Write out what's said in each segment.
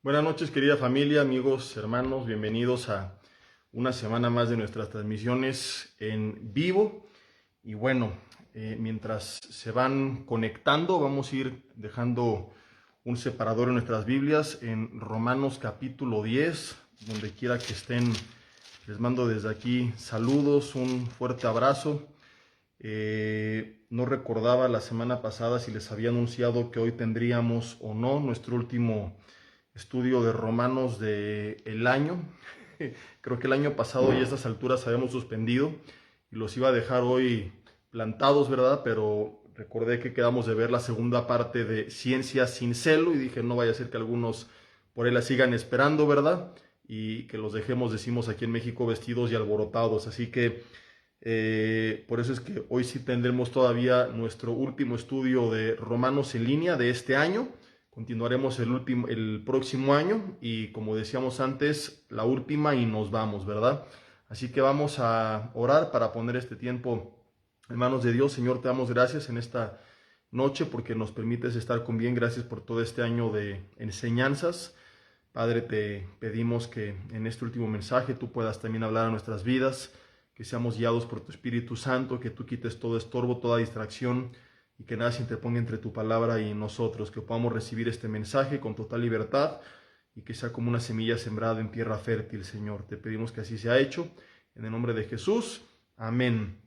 Buenas noches, querida familia, amigos, hermanos, bienvenidos a una semana más de nuestras transmisiones en vivo. Y bueno, mientras se van conectando, vamos a ir dejando un separador en nuestras Biblias en Romanos capítulo 10, donde quiera que estén, les mando desde aquí saludos, un fuerte abrazo. No recordaba la semana pasada si les había anunciado que hoy tendríamos o no nuestro último estudio de Romanos del año. Creo que el año pasado y a estas alturas habíamos suspendido y los iba a dejar hoy plantados, ¿verdad? Pero recordé que quedamos de ver la segunda parte de Ciencia sin celo y dije, no vaya a ser que algunos por ahí la sigan esperando, ¿verdad? Y que los dejemos, decimos aquí en México, vestidos y alborotados. Así que por eso es que hoy sí tendremos todavía nuestro último estudio de Romanos en línea de este año. Continuaremos el próximo año y, como decíamos antes, la última y nos vamos, ¿verdad? Así que vamos a orar para poner este tiempo en manos de Dios. Señor, te damos gracias en esta noche porque nos permites estar con bien. Gracias por todo este año de enseñanzas. Padre, te pedimos que en este último mensaje tú puedas también hablar a nuestras vidas, que seamos guiados por tu Espíritu Santo, que tú quites todo estorbo, toda distracción, y que nada se interponga entre tu palabra y nosotros, que podamos recibir este mensaje con total libertad y que sea como una semilla sembrada en tierra fértil, Señor. Te pedimos que así sea hecho, en el nombre de Jesús. Amén.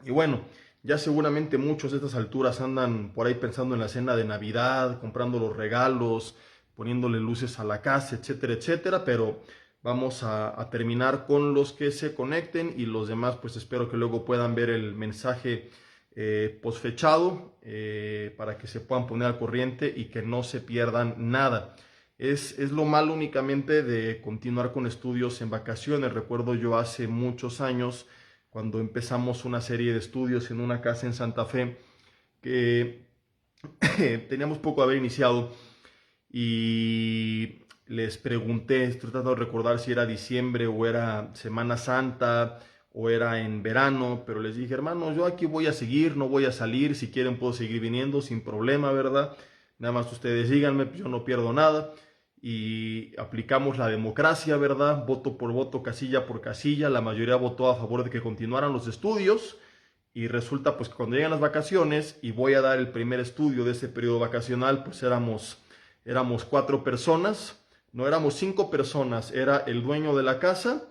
Y bueno, ya seguramente muchos a estas alturas andan por ahí pensando en la cena de Navidad, comprando los regalos, poniéndole luces a la casa, etcétera, etcétera, pero vamos a terminar con los que se conecten y los demás pues espero que luego puedan ver el mensaje posfechado para que se puedan poner al corriente y que no se pierdan nada. Es lo malo únicamente de continuar con estudios en vacaciones. Recuerdo yo hace muchos años cuando empezamos una serie de estudios en una casa en Santa Fe que teníamos poco de haber iniciado y les pregunté, estoy tratando de recordar si era diciembre o era Semana Santa o era en verano, pero les dije, hermanos, yo aquí voy a seguir, no voy a salir, si quieren puedo seguir viniendo sin problema, ¿verdad? Nada más ustedes díganme, pues yo no pierdo nada. Y aplicamos la democracia, ¿verdad? Voto por voto, casilla por casilla, la mayoría votó a favor de que continuaran los estudios. Y resulta pues que cuando llegan las vacaciones y voy a dar el primer estudio de ese periodo vacacional, pues éramos 4 personas, no éramos 5 personas, era el dueño de la casa,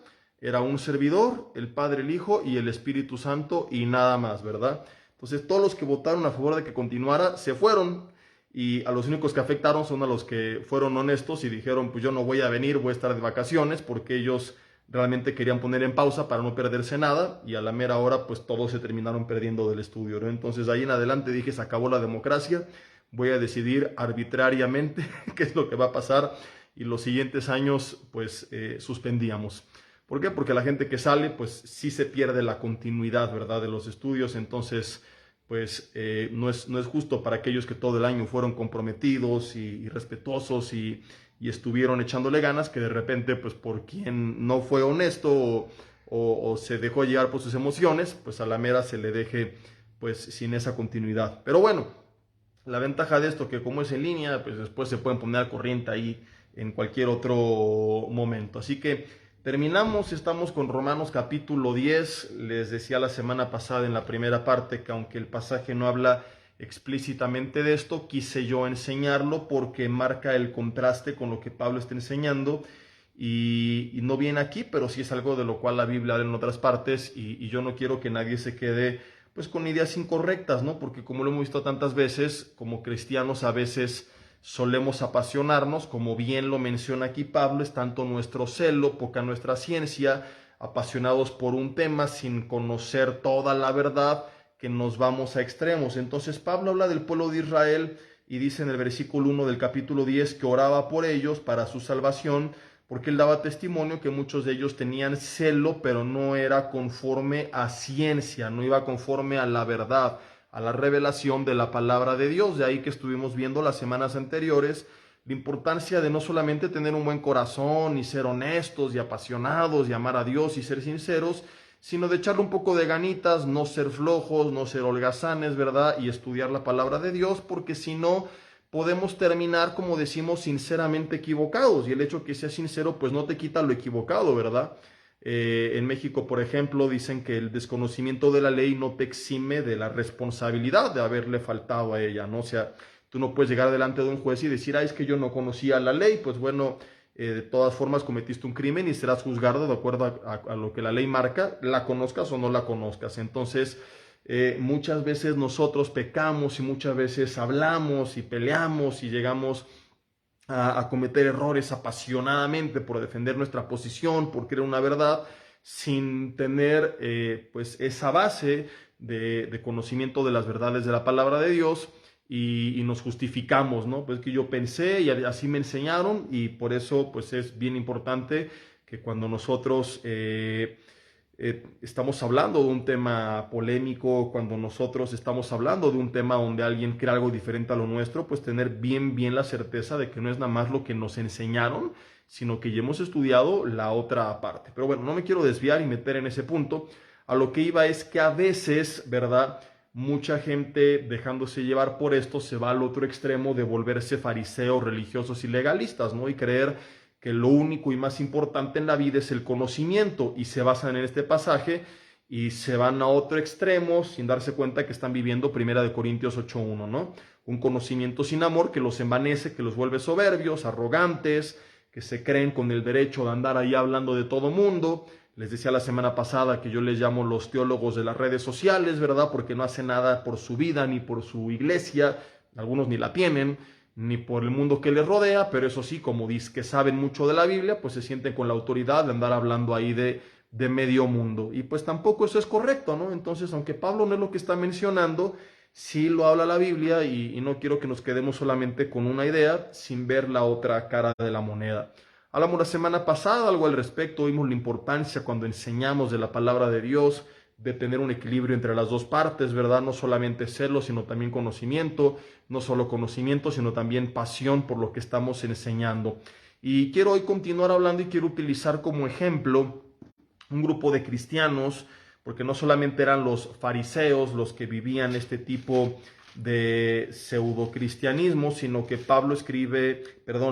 era un servidor, el Padre, el Hijo y el Espíritu Santo y nada más, ¿verdad? Entonces todos los que votaron a favor de que continuara se fueron y a los únicos que afectaron son a los que fueron honestos y dijeron, pues yo no voy a venir, voy a estar de vacaciones, porque ellos realmente querían poner en pausa para no perderse nada y a la mera hora pues todos se terminaron perdiendo del estudio, ¿no? Entonces ahí en adelante dije, se acabó la democracia, voy a decidir arbitrariamente qué es lo que va a pasar y los siguientes años pues suspendíamos. ¿Por qué? Porque la gente que sale pues sí se pierde la continuidad, ¿verdad?, de los estudios, entonces pues no es justo para aquellos que todo el año fueron comprometidos y respetuosos y estuvieron echándole ganas, que de repente pues por quien no fue honesto o se dejó llevar por sus emociones, pues a la mera se le deje pues sin esa continuidad. Pero bueno, la ventaja de esto que como es en línea, pues después se pueden poner al corriente ahí en cualquier otro momento. Así que terminamos, estamos con Romanos capítulo 10. Les decía la semana pasada en la primera parte que aunque el pasaje no habla explícitamente de esto, quise yo enseñarlo porque marca el contraste con lo que Pablo está enseñando y no viene aquí, pero sí es algo de lo cual la Biblia habla en otras partes y yo no quiero que nadie se quede pues con ideas incorrectas, ¿no? Porque como lo hemos visto tantas veces, como cristianos a veces solemos apasionarnos, como bien lo menciona aquí Pablo, es tanto nuestro celo, poca nuestra ciencia, apasionados por un tema sin conocer toda la verdad, que nos vamos a extremos. Entonces Pablo habla del pueblo de Israel y dice en el versículo 1 del capítulo 10 que oraba por ellos para su salvación, porque él daba testimonio que muchos de ellos tenían celo, pero no era conforme a ciencia, no iba conforme a la verdad, a la revelación de la palabra de Dios. De ahí que estuvimos viendo las semanas anteriores la importancia de no solamente tener un buen corazón y ser honestos y apasionados y amar a Dios y ser sinceros, sino de echarle un poco de ganitas, no ser flojos, no ser holgazanes, ¿verdad? Y estudiar la palabra de Dios, porque si no, podemos terminar, como decimos, sinceramente equivocados. Y el hecho que seas sincero, pues no te quita lo equivocado, ¿verdad? En México, por ejemplo, dicen que el desconocimiento de la ley no te exime de la responsabilidad de haberle faltado a ella, ¿no? O sea, tú no puedes llegar delante de un juez y decir, es que yo no conocía la ley, pues bueno, de todas formas cometiste un crimen y serás juzgado de acuerdo a lo que la ley marca, la conozcas o no la conozcas. Entonces, muchas veces nosotros pecamos y muchas veces hablamos y peleamos y llegamos a cometer errores apasionadamente por defender nuestra posición, por creer una verdad, sin tener pues esa base de conocimiento de las verdades de la palabra de Dios y nos justificamos, ¿no? Pues que yo pensé y así me enseñaron y por eso pues es bien importante que cuando nosotros estamos hablando de un tema polémico, cuando nosotros estamos hablando de un tema donde alguien cree algo diferente a lo nuestro, pues tener bien la certeza de que no es nada más lo que nos enseñaron, sino que ya hemos estudiado la otra parte. Pero bueno, no me quiero desviar y meter en ese punto. A lo que iba es que a veces, ¿verdad? Mucha gente dejándose llevar por esto se va al otro extremo de volverse fariseos, religiosos y legalistas, ¿no? Y creer que lo único y más importante en la vida es el conocimiento y se basan en este pasaje y se van a otro extremo sin darse cuenta que están viviendo 1 Corintios 8:1, ¿no? Un conocimiento sin amor que los envanece, que los vuelve soberbios, arrogantes, que se creen con el derecho de andar ahí hablando de todo mundo. Les decía la semana pasada que yo les llamo los teólogos de las redes sociales, ¿verdad? Porque no hacen nada por su vida ni por su iglesia, algunos ni la tienen, ni por el mundo que les rodea, pero eso sí, como dicen que saben mucho de la Biblia, pues se sienten con la autoridad de andar hablando ahí de medio mundo. Y pues tampoco eso es correcto, ¿no? Entonces, aunque Pablo no es lo que está mencionando, sí lo habla la Biblia y no quiero que nos quedemos solamente con una idea sin ver la otra cara de la moneda. Hablamos la semana pasada algo al respecto, vimos la importancia cuando enseñamos de la palabra de Dios, de tener un equilibrio entre las dos partes, ¿verdad? No solamente serlo, sino también conocimiento, no solo conocimiento, sino también pasión por lo que estamos enseñando. Y quiero hoy continuar hablando y quiero utilizar como ejemplo un grupo de cristianos, porque no solamente eran los fariseos los que vivían este tipo de pseudocristianismo, sino que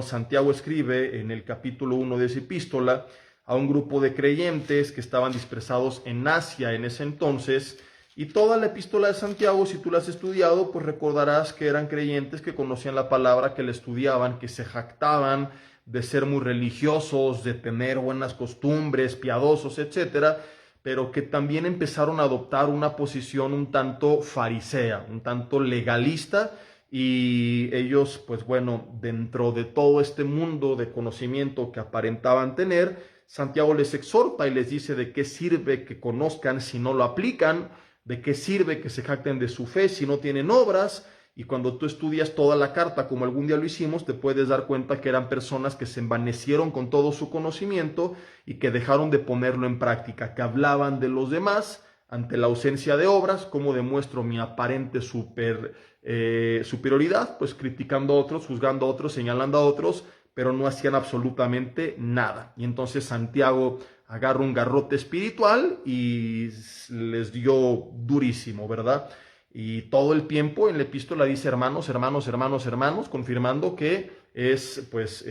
Santiago escribe en el capítulo 1 de esa epístola a un grupo de creyentes que estaban dispersados en Asia en ese entonces, y toda la epístola de Santiago, si tú la has estudiado, pues recordarás que eran creyentes que conocían la palabra, que la estudiaban, que se jactaban de ser muy religiosos, de tener buenas costumbres, piadosos, etcétera, pero que también empezaron a adoptar una posición un tanto farisea, un tanto legalista, y ellos, pues bueno, dentro de todo este mundo de conocimiento que aparentaban tener, Santiago les exhorta y les dice de qué sirve que conozcan si no lo aplican, de qué sirve que se jacten de su fe si no tienen obras. Y cuando tú estudias toda la carta, como algún día lo hicimos, te puedes dar cuenta que eran personas que se envanecieron con todo su conocimiento y que dejaron de ponerlo en práctica, que hablaban de los demás ante la ausencia de obras. ¿Cómo demuestro mi aparente superioridad? Pues criticando a otros, juzgando a otros, señalando a otros, pero no hacían absolutamente nada. Y entonces Santiago agarra un garrote espiritual y les dio durísimo, ¿verdad? Y todo el tiempo en la epístola dice hermanos, hermanos, hermanos, hermanos, confirmando que es pues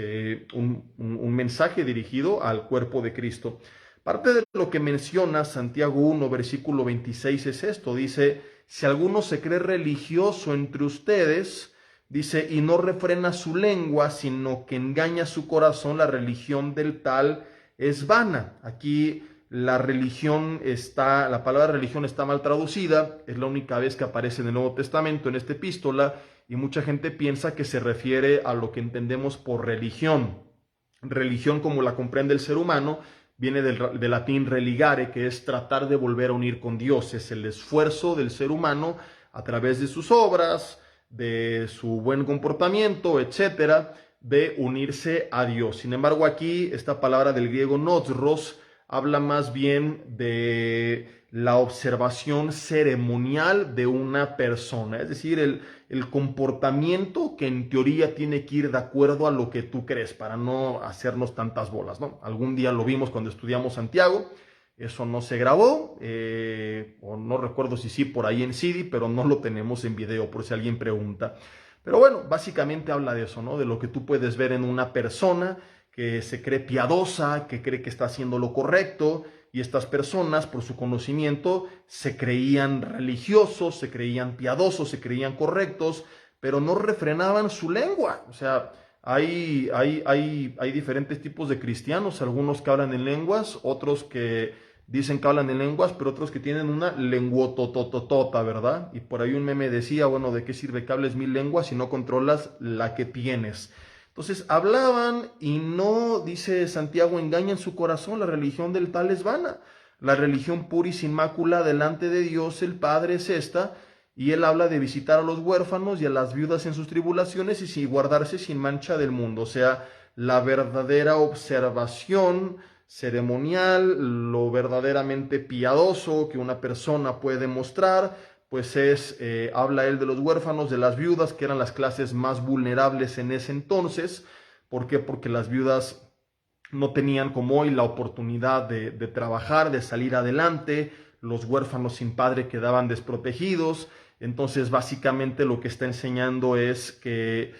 un mensaje dirigido al cuerpo de Cristo. Parte de lo que menciona Santiago 1, versículo 26 es esto, dice, si alguno se cree religioso entre ustedes, dice, y no refrena su lengua, sino que engaña su corazón, la religión del tal es vana. Aquí la palabra religión está mal traducida, es la única vez que aparece en el Nuevo Testamento, en esta epístola, y mucha gente piensa que se refiere a lo que entendemos por religión. Religión, como la comprende el ser humano, viene del latín religare, que es tratar de volver a unir con Dios. Es el esfuerzo del ser humano a través de sus obras, de su buen comportamiento, etcétera, de unirse a Dios. Sin embargo, aquí esta palabra del griego nosros habla más bien de la observación ceremonial de una persona, es decir, el comportamiento que en teoría tiene que ir de acuerdo a lo que tú crees, para no hacernos tantas bolas, ¿no? Algún día lo vimos cuando estudiamos Santiago, eso no se grabó, o no recuerdo si sí por ahí en CD, pero no lo tenemos en video, por si alguien pregunta. Pero bueno, básicamente habla de eso, ¿no? De lo que tú puedes ver en una persona que se cree piadosa, que cree que está haciendo lo correcto, y estas personas, por su conocimiento, se creían religiosos, se creían piadosos, se creían correctos, pero no refrenaban su lengua. O sea, hay diferentes tipos de cristianos, algunos que hablan en lenguas, otros que dicen que hablan en lenguas, pero otros que tienen una lenguotototota, ¿verdad? Y por ahí un meme decía, bueno, ¿de qué sirve que hables 1000 lenguas si no controlas la que tienes? Entonces hablaban y no, dice Santiago, engañan su corazón, la religión del tal es vana. La religión pura y sin mácula delante de Dios el Padre es esta, y él habla de visitar a los huérfanos y a las viudas en sus tribulaciones y guardarse sin mancha del mundo. O sea, la verdadera observación ceremonial, lo verdaderamente piadoso que una persona puede mostrar, pues habla él de los huérfanos, de las viudas, que eran las clases más vulnerables en ese entonces. ¿Por qué? Porque las viudas no tenían como hoy la oportunidad de trabajar, de salir adelante, los huérfanos sin padre quedaban desprotegidos. Entonces básicamente lo que está enseñando es que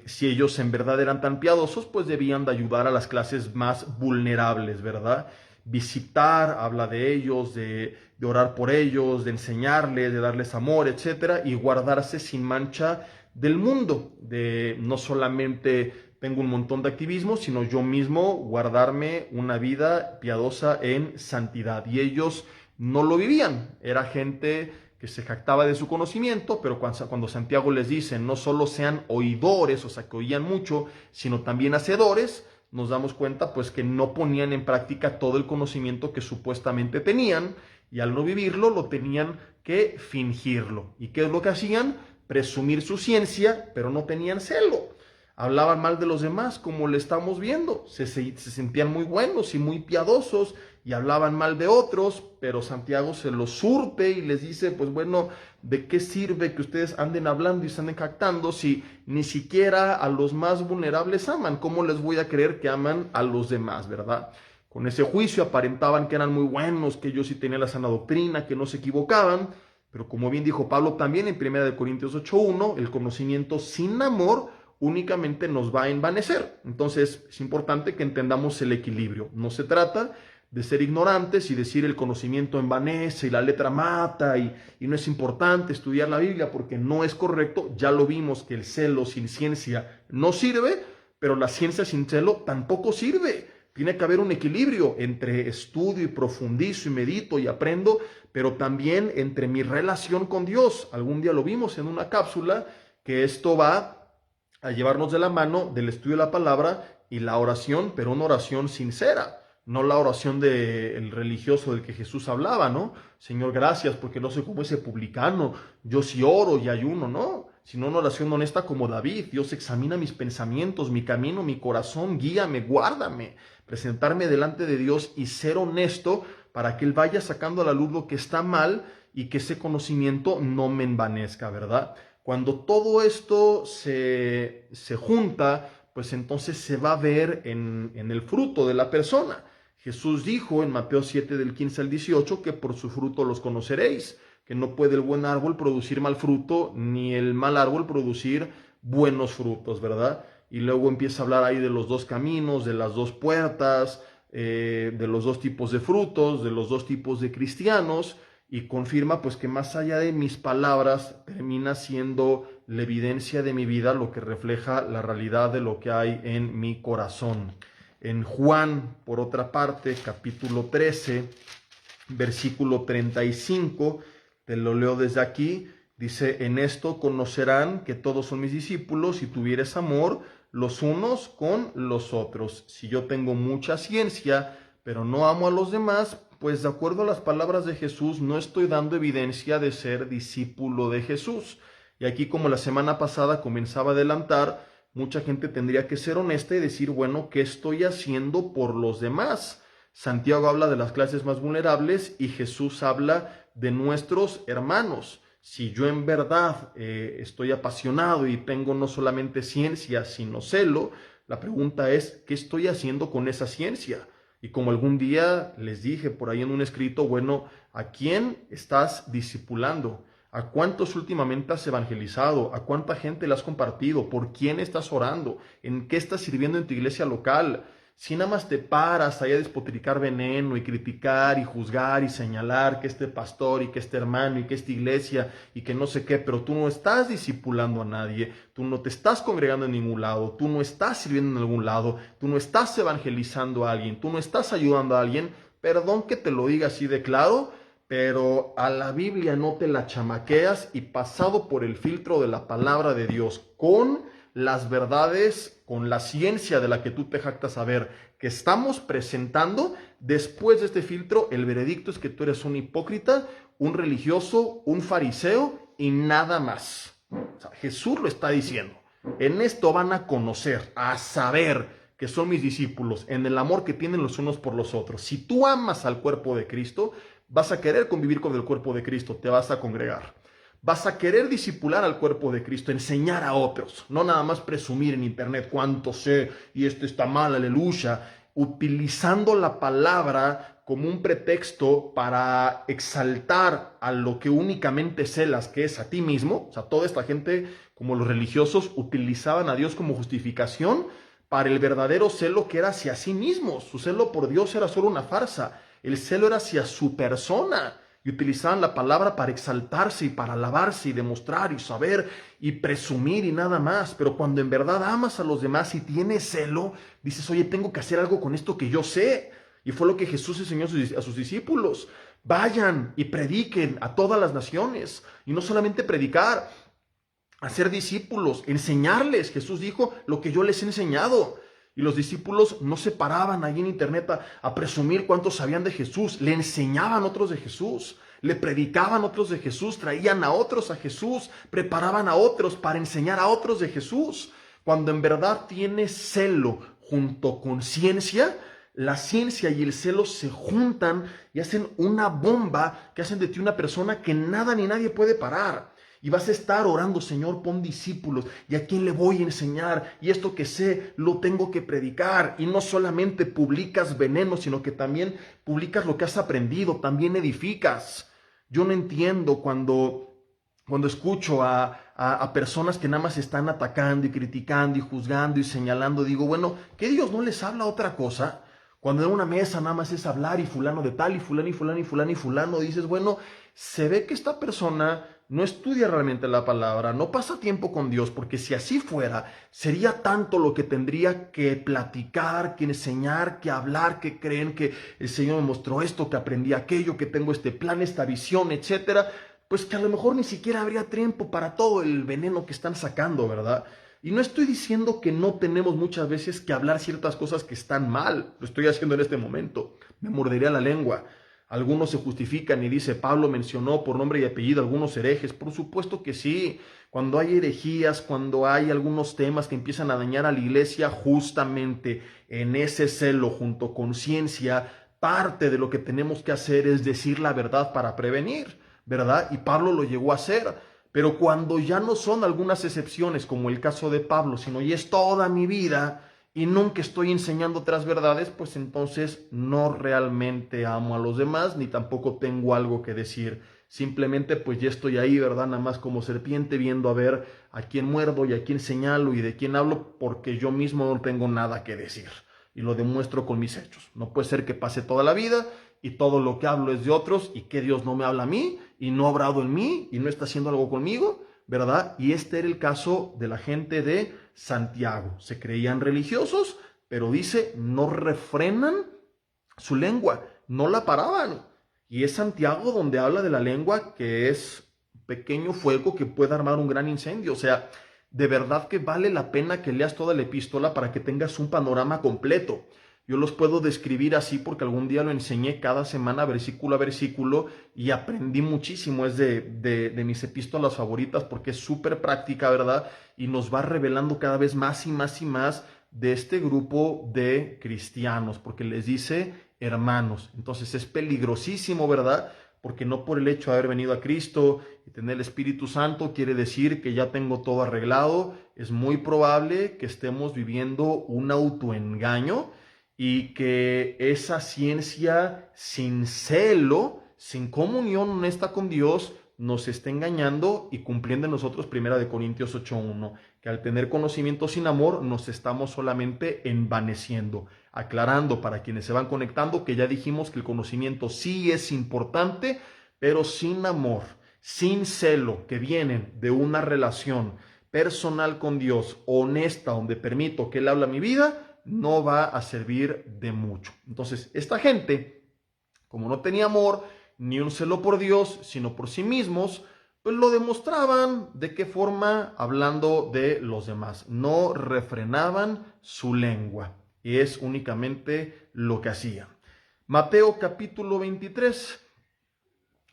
si ellos en verdad eran tan piadosos, pues debían de ayudar a las clases más vulnerables, ¿verdad? Visitar, habla de ellos, de orar por ellos, de enseñarles, de darles amor, etcétera, y guardarse sin mancha del mundo, de no solamente tengo un montón de activismo, sino yo mismo guardarme una vida piadosa en santidad. Y ellos no lo vivían, era gente que se jactaba de su conocimiento, pero cuando Santiago les dice no solo sean oidores, o sea, que oían mucho, sino también hacedores, nos damos cuenta pues que no ponían en práctica todo el conocimiento que supuestamente tenían, y al no vivirlo lo tenían que fingirlo. ¿Y qué es lo que hacían? Presumir su ciencia, pero no tenían celo. Hablaban mal de los demás, como le estamos viendo. Se sentían muy buenos y muy piadosos y hablaban mal de otros, pero Santiago se los surte y les dice, pues bueno, ¿de qué sirve que ustedes anden hablando y se anden jactando si ni siquiera a los más vulnerables aman? ¿Cómo les voy a creer que aman a los demás, verdad? Con ese juicio aparentaban que eran muy buenos, que ellos sí tenían la sana doctrina, que no se equivocaban, pero como bien dijo Pablo también en 1 Corintios 8:1, el conocimiento sin amor únicamente nos va a envanecer. Entonces es importante que entendamos el equilibrio. No se trata de ser ignorantes y decir el conocimiento envanece y la letra mata y no es importante estudiar la Biblia porque no es correcto. Ya lo vimos que el celo sin ciencia no sirve, pero la ciencia sin celo tampoco sirve. Tiene que haber un equilibrio entre estudio y profundizo y medito y aprendo, pero también entre mi relación con Dios. Algún día lo vimos en una cápsula que esto va a llevarnos de la mano del estudio de la palabra y la oración, pero una oración sincera, no la oración del religioso del que Jesús hablaba, ¿no? Señor, gracias porque no soy como ese publicano, yo sí oro y ayuno, ¿no? Sino una oración honesta como David. Dios examina mis pensamientos, mi camino, mi corazón, guíame, guárdame, presentarme delante de Dios y ser honesto para que Él vaya sacando a la luz lo que está mal y que ese conocimiento no me envanezca, ¿verdad? Cuando todo esto se junta, pues entonces se va a ver en el fruto de la persona. Jesús dijo en Mateo 7 del 15 al 18 que por su fruto los conoceréis, que no puede el buen árbol producir mal fruto, ni el mal árbol producir buenos frutos, ¿verdad? Y luego empieza a hablar ahí de los dos caminos, de las dos puertas, de los dos tipos de frutos, de los dos tipos de cristianos, y confirma pues que más allá de mis palabras termina siendo la evidencia de mi vida lo que refleja la realidad de lo que hay en mi corazón. En Juan, por otra parte, capítulo 13, versículo 35, te lo leo desde aquí, dice, en esto conocerán que todos son mis discípulos si tuvieres amor los unos con los otros. Si yo tengo mucha ciencia, pero no amo a los demás, pues de acuerdo a las palabras de Jesús, no estoy dando evidencia de ser discípulo de Jesús. Y aquí, como la semana pasada comenzaba a adelantar, mucha gente tendría que ser honesta y decir, bueno, ¿qué estoy haciendo por los demás? Santiago habla de las clases más vulnerables y Jesús habla de nuestros hermanos. Si yo en verdad estoy apasionado y tengo no solamente ciencia, sino celo, la pregunta es, ¿qué estoy haciendo con esa ciencia? Y como algún día les dije por ahí en un escrito, bueno, ¿a quién estás discipulando? ¿A cuántos últimamente has evangelizado? ¿A cuánta gente le has compartido? ¿Por quién estás orando? ¿En qué estás sirviendo en tu iglesia local? Si nada más te paras ahí a despotricar veneno y criticar y juzgar y señalar que este pastor y que este hermano y que esta iglesia y que no sé qué, pero tú no estás discipulando a nadie, tú no te estás congregando en ningún lado, tú no estás sirviendo en algún lado, tú no estás evangelizando a alguien, tú no estás ayudando a alguien, perdón que te lo diga así de claro, pero a la Biblia no te la chamaqueas y pasado por el filtro de la palabra de Dios con las verdades, con la ciencia de la que tú te jactas saber que estamos presentando, después de este filtro, el veredicto es que tú eres un hipócrita, un religioso, un fariseo y nada más. O sea, Jesús lo está diciendo. En esto van a conocer, a saber que son mis discípulos, en el amor que tienen los unos por los otros. Si tú amas al cuerpo de Cristo, vas a querer convivir con el cuerpo de Cristo, te vas a congregar. Vas a querer discipular al cuerpo de Cristo, enseñar a otros, no nada más presumir en internet cuánto sé y esto está mal, aleluya, utilizando la palabra como un pretexto para exaltar a lo que únicamente celas, que es a ti mismo. O sea, toda esta gente, como los religiosos, utilizaban a Dios como justificación para el verdadero celo que era hacia sí mismos. Su celo por Dios era solo una farsa, el celo era hacia su persona. Y utilizaban la palabra para exaltarse y para alabarse y demostrar y saber y presumir y nada más. Pero cuando en verdad amas a los demás y tienes celo, dices, oye, tengo que hacer algo con esto que yo sé. Y fue lo que Jesús enseñó a sus discípulos. Vayan y prediquen a todas las naciones. Y no solamente predicar, hacer discípulos, enseñarles. Jesús dijo lo que yo les he enseñado. Y los discípulos no se paraban ahí en internet a presumir cuántos sabían de Jesús. Le enseñaban otros de Jesús, le predicaban otros de Jesús, traían a otros a Jesús, preparaban a otros para enseñar a otros de Jesús. Cuando en verdad tienes celo junto con ciencia, la ciencia y el celo se juntan y hacen una bomba que hacen de ti una persona que nada ni nadie puede parar. Y vas a estar orando, Señor, pon discípulos. ¿Y a quién le voy a enseñar? Y esto que sé, lo tengo que predicar. Y no solamente publicas veneno, sino que también publicas lo que has aprendido. También edificas. Yo no entiendo cuando escucho a personas que nada más están atacando y criticando y juzgando y señalando. Digo, bueno, ¿qué Dios no les habla otra cosa? Cuando en una mesa nada más es hablar y fulano de tal y fulano y fulano y fulano y fulano, dices, bueno, se ve que esta persona no estudia realmente la palabra, no pasa tiempo con Dios, porque si así fuera, sería tanto lo que tendría que platicar, que enseñar, que hablar, que creen que el Señor me mostró esto, que aprendí aquello, que tengo este plan, esta visión, etcétera, pues que a lo mejor ni siquiera habría tiempo para todo el veneno que están sacando, ¿verdad? Y no estoy diciendo que no tenemos muchas veces que hablar ciertas cosas que están mal, lo estoy haciendo en este momento, me mordería la lengua. Algunos se justifican y dice, Pablo mencionó por nombre y apellido algunos herejes. Por supuesto que sí. Cuando hay herejías, cuando hay algunos temas que empiezan a dañar a la iglesia, justamente en ese celo junto con ciencia, parte de lo que tenemos que hacer es decir la verdad para prevenir, ¿verdad? Y Pablo lo llegó a hacer. Pero cuando ya no son algunas excepciones, como el caso de Pablo, sino ya es toda mi vida, y nunca estoy enseñando otras verdades, pues entonces no realmente amo a los demás, ni tampoco tengo algo que decir. Simplemente pues ya estoy ahí, ¿verdad? Nada más como serpiente viendo a ver a quién muerdo y a quién señalo y de quién hablo, porque yo mismo no tengo nada que decir. Y lo demuestro con mis hechos. No puede ser que pase toda la vida y todo lo que hablo es de otros y que Dios no me habla a mí y no ha obrado en mí y no está haciendo algo conmigo, ¿verdad? Y este era el caso de la gente de Santiago. Se creían religiosos, pero dice, no refrenan su lengua, no la paraban. Y es Santiago donde habla de la lengua, que es un pequeño fuego que puede armar un gran incendio. O sea, de verdad que vale la pena que leas toda la epístola para que tengas un panorama completo. Yo los puedo describir así porque algún día lo enseñé cada semana, versículo a versículo, y aprendí muchísimo. Es de mis epístolas favoritas porque es súper práctica, ¿verdad? Y nos va revelando cada vez más y más y más de este grupo de cristianos, porque les dice hermanos. Entonces es peligrosísimo, ¿verdad? Porque no por el hecho de haber venido a Cristo y tener el Espíritu Santo quiere decir que ya tengo todo arreglado. Es muy probable que estemos viviendo un autoengaño y que esa ciencia sin celo, sin comunión honesta con Dios, nos está engañando y cumpliendo en nosotros 1 Corintios 8:1, que al tener conocimiento sin amor nos estamos solamente envaneciendo. Aclarando para quienes se van conectando que ya dijimos que el conocimiento sí es importante, pero sin amor, sin celo, que vienen de una relación personal con Dios, honesta, donde permito que Él habla mi vida, no va a servir de mucho. Entonces, esta gente, como no tenía amor, ni un celo por Dios, sino por sí mismos, pues lo demostraban. ¿De qué forma? Hablando de los demás. No refrenaban su lengua. Y es únicamente lo que hacían. Mateo capítulo 23.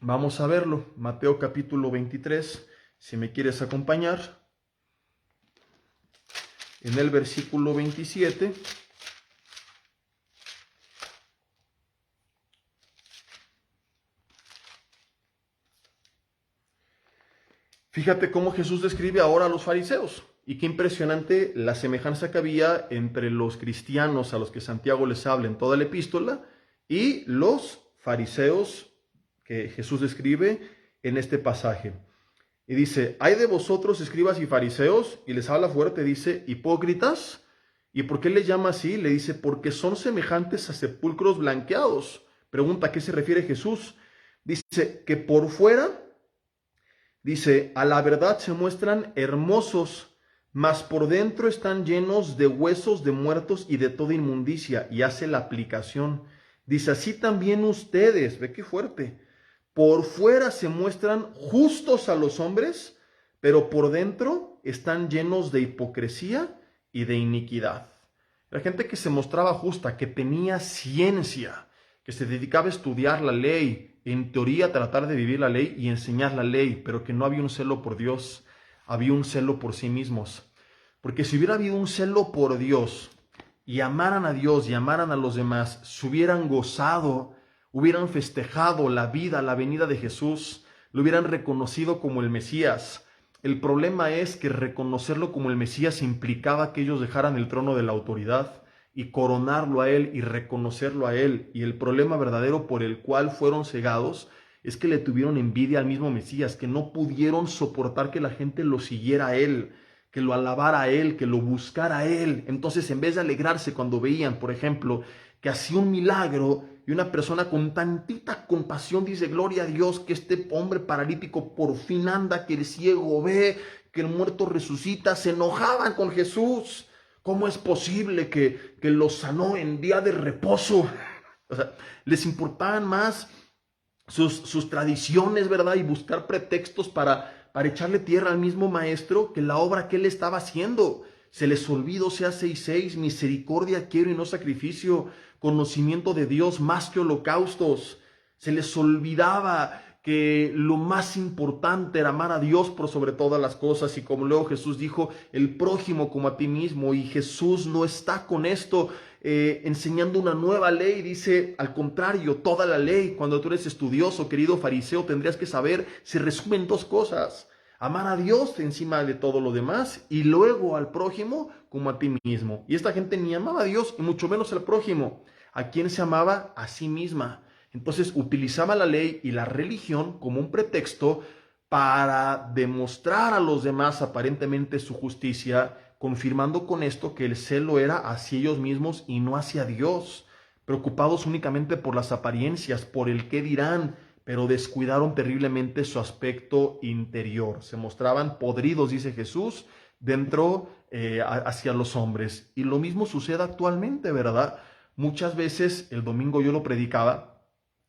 Vamos a verlo. Mateo capítulo 23. Si me quieres acompañar. En el versículo 27. Fíjate cómo Jesús describe ahora a los fariseos. Y qué impresionante la semejanza que había entre los cristianos a los que Santiago les habla en toda la epístola y los fariseos que Jesús describe en este pasaje. Y dice, hay de vosotros escribas y fariseos, y les habla fuerte, dice, hipócritas. ¿Y por qué les llama así? Le dice, porque son semejantes a sepulcros blanqueados. Pregunta, ¿a qué se refiere Jesús? Dice que por fuera, dice, a la verdad se muestran hermosos, mas por dentro están llenos de huesos de muertos y de toda inmundicia. Y hace la aplicación. Dice, así también ustedes, ve qué fuerte, por fuera se muestran justos a los hombres, pero por dentro están llenos de hipocresía y de iniquidad. La gente que se mostraba justa, que tenía ciencia, que se dedicaba a estudiar la ley, en teoría tratar de vivir la ley y enseñar la ley, pero que no había un celo por Dios, había un celo por sí mismos. Porque si hubiera habido un celo por Dios y amaran a Dios y amaran a los demás, se hubieran gozado, hubieran festejado la vida, la venida de Jesús, lo hubieran reconocido como el Mesías. El problema es que reconocerlo como el Mesías implicaba que ellos dejaran el trono de la autoridad y coronarlo a Él y reconocerlo a Él. Y el problema verdadero por el cual fueron cegados es que le tuvieron envidia al mismo Mesías, que no pudieron soportar que la gente lo siguiera a Él, que lo alabara a Él, que lo buscara a Él. Entonces, en vez de alegrarse cuando veían, por ejemplo, que hacía un milagro y una persona con tantita compasión dice, gloria a Dios, que este hombre paralítico por fin anda, que el ciego ve, que el muerto resucita, se enojaban con Jesús. ¿Cómo es posible que lo sanó en día de reposo? O sea, les importaban más sus tradiciones, ¿verdad? Y buscar pretextos para echarle tierra al mismo maestro que la obra que él estaba haciendo. Se les olvidó, sea 6:6, misericordia quiero y no sacrificio, conocimiento de Dios más que holocaustos. Se les olvidaba que lo más importante era amar a Dios por sobre todas las cosas, y como luego Jesús dijo, el prójimo como a ti mismo, y Jesús no está con esto enseñando una nueva ley, dice, al contrario, toda la ley, cuando tú eres estudioso, querido fariseo, tendrías que saber, se resume en dos cosas: amar a Dios encima de todo lo demás y luego al prójimo como a ti mismo. Y esta gente ni amaba a Dios y mucho menos al prójimo. ¿A quién se amaba? A sí misma. Entonces utilizaba la ley y la religión como un pretexto para demostrar a los demás aparentemente su justicia, confirmando con esto que el celo era hacia ellos mismos y no hacia Dios, preocupados únicamente por las apariencias, por el qué dirán, pero descuidaron terriblemente su aspecto interior. Se mostraban podridos, dice Jesús, dentro hacia los hombres. Y lo mismo sucede actualmente, ¿verdad? Muchas veces, el domingo yo lo predicaba,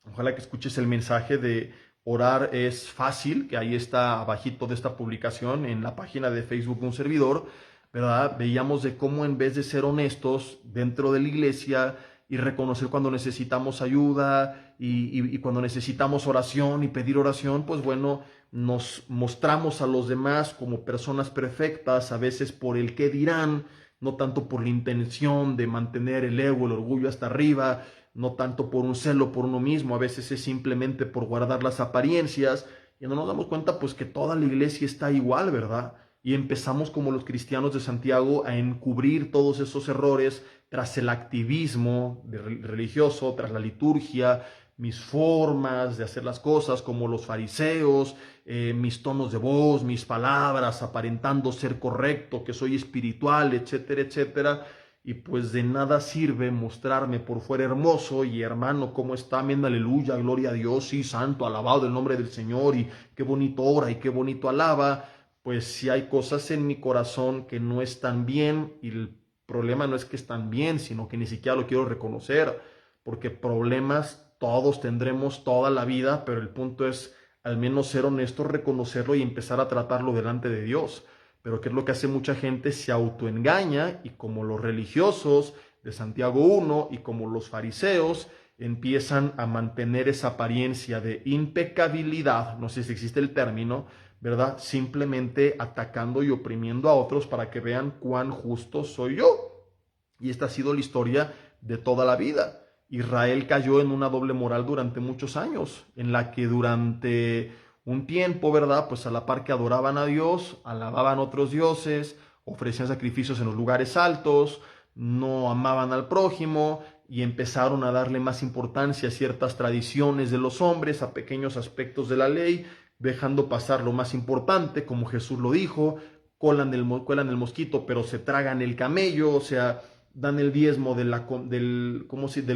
ojalá que escuches el mensaje de orar es fácil, que ahí está abajito de esta publicación en la página de Facebook de un servidor, ¿verdad? Veíamos de cómo en vez de ser honestos dentro de la iglesia y reconocer cuando necesitamos ayuda y cuando necesitamos oración y pedir oración, pues bueno, nos mostramos a los demás como personas perfectas, a veces por el qué dirán, no tanto por la intención de mantener el ego, el orgullo hasta arriba, no tanto por un celo por uno mismo, a veces es simplemente por guardar las apariencias, y no nos damos cuenta pues que toda la iglesia está igual, ¿verdad? Y empezamos como los cristianos de Santiago a encubrir todos esos errores tras el activismo religioso, tras la liturgia, mis formas de hacer las cosas como los fariseos, mis tonos de voz, mis palabras, aparentando ser correcto, que soy espiritual, etcétera, etcétera. Y pues de nada sirve mostrarme por fuera hermoso y hermano, ¿cómo está? Amén, aleluya, gloria a Dios, sí, santo, alabado el nombre del Señor y qué bonito ora y qué bonito alaba. Pues si hay cosas en mi corazón que no están bien y el problema no es que están bien, sino que ni siquiera lo quiero reconocer, porque problemas todos tendremos toda la vida, pero el punto es al menos ser honesto, reconocerlo y empezar a tratarlo delante de Dios. Pero ¿qué es lo que hace mucha gente? Se autoengaña y como los religiosos de Santiago 1 y como los fariseos empiezan a mantener esa apariencia de impecabilidad, no sé si existe el término, ¿verdad? Simplemente atacando y oprimiendo a otros para que vean cuán justo soy yo. Y esta ha sido la historia de toda la vida. Israel cayó en una doble moral durante muchos años, en la que durante un tiempo, ¿verdad? Pues a la par que adoraban a Dios, alababan otros dioses, ofrecían sacrificios en los lugares altos, no amaban al prójimo y empezaron a darle más importancia a ciertas tradiciones de los hombres, a pequeños aspectos de la ley, dejando pasar lo más importante, como Jesús lo dijo, cuelan el mosquito, pero se tragan el camello, o sea, dan el diezmo del